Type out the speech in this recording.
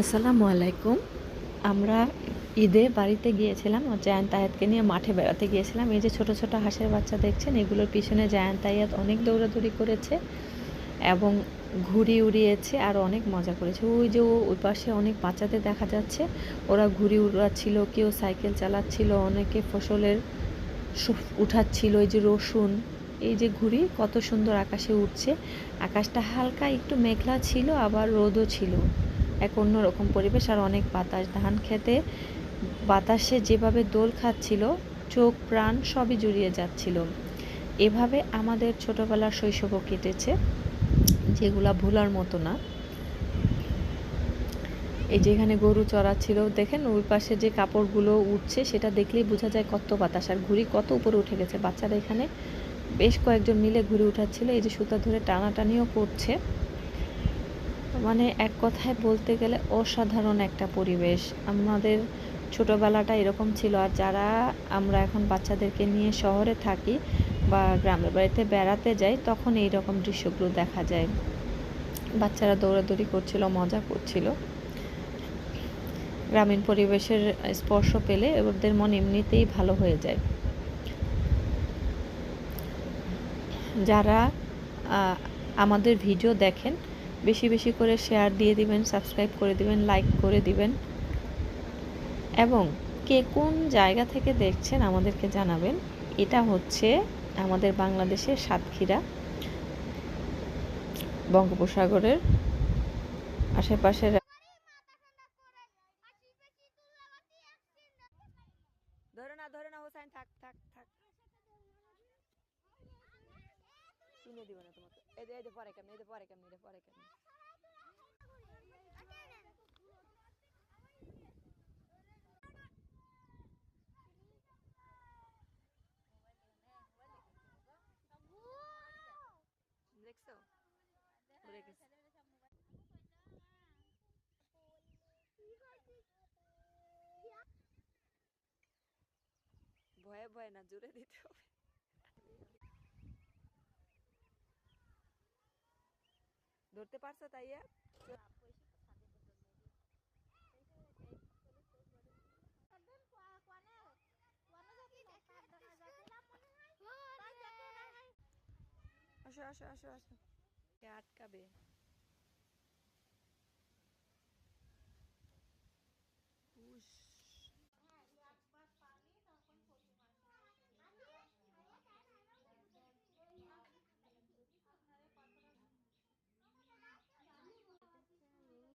আসসালামু আলাইকুম। আমরা ঈদে বাড়িতে গিয়েছিলাম ও জায়ান তায়াতকে নিয়ে মাঠে বেড়াতে গিয়েছিলাম। এই যে ছোট ছোট হাঁসের বাচ্চা দেখছেন, এগুলোর পিছনে জায়ান তায়াত অনেক দৌড়াদৌড়ি করেছে এবং ঘুড়ি উড়িয়েছে আর অনেক মজা করেছে। ওই যে ওই পাশে অনেক বাচ্চাদের দেখা যাচ্ছে, ওরা ঘুড়ি উড়াচ্ছিল, কেউ সাইকেল চালাচ্ছিল, অনেকে ফসলের উঠাচ্ছিল। এই যে রসুন, এই যে ঘুড়ি কত সুন্দর আকাশে উঠছে। আকাশটা হালকা একটু মেঘলা ছিল, আবার রোদও ছিল, এক অন্যরকম পরিবেশ আর অনেক বাতাস। ধান খেতে বাতাসে যেভাবে দোল খাচ্ছিল, চোখ প্রাণ সবই জুড়িয়ে যাচ্ছিল। এভাবে আমাদের ছোটবেলার শৈশবও কেটেছে, যেগুলা ভোলার মতো না। এই যে এখানে গরু চড়াচ্ছিল, দেখেন ওই পাশে যে কাপড়গুলো উঠছে সেটা দেখলেই বোঝা যায় কত বাতাস, আর ঘুড়ি কত উপরে উঠে গেছে। বাচ্চারা এখানে বেশ কয়েকজন মিলে ঘুড়ি উঠাচ্ছিল, এই যে সুতা ধরে টানাটানিও করছে। মানে এক কথায় বলতে গেলে অসাধারণ একটা পরিবেশ। আমাদের ছোটোবেলাটা এরকম ছিল। আর যারা আমরা এখন বাচ্চাদেরকে নিয়ে শহরে থাকি বা গ্রামের বাড়িতে বেড়াতে যাই, তখন এই রকম দৃশ্যগুলো দেখা যায়। বাচ্চারা দৌড়াদৌড়ি করছিল, মজা করছিল। গ্রামীণ পরিবেশের স্পর্শ পেলে ওদের মন এমনিতেই ভালো হয়ে যায়। যারা আমাদের ভিডিও দেখেন, বেশি বেশি করে শেয়ার দিয়ে দিবেন, সাবস্ক্রাইব করে দিবেন, লাইক করে দিবেন এবং কে কোন জায়গা থেকে দেখছেন আমাদেরকে জানাবেন। এটা হচ্ছে আমাদের বাংলাদেশের সাতক্ষীরা, বঙ্গোপসাগরের আশেপাশের। ধরে না হোসাইন, থাক থাক থাক, কিনে দিব না তোমাকে। এই যে পরে কেমন, এই যে পরে কেমন, এই যে পরে কেমন। দেখছো উড়ে গেছে। ভয়ে ভয়ে না, জোরে দিতে হবে। ধরতে পারছো তাইয়া? আসো আসো আসো আসো, কে আটকাবে?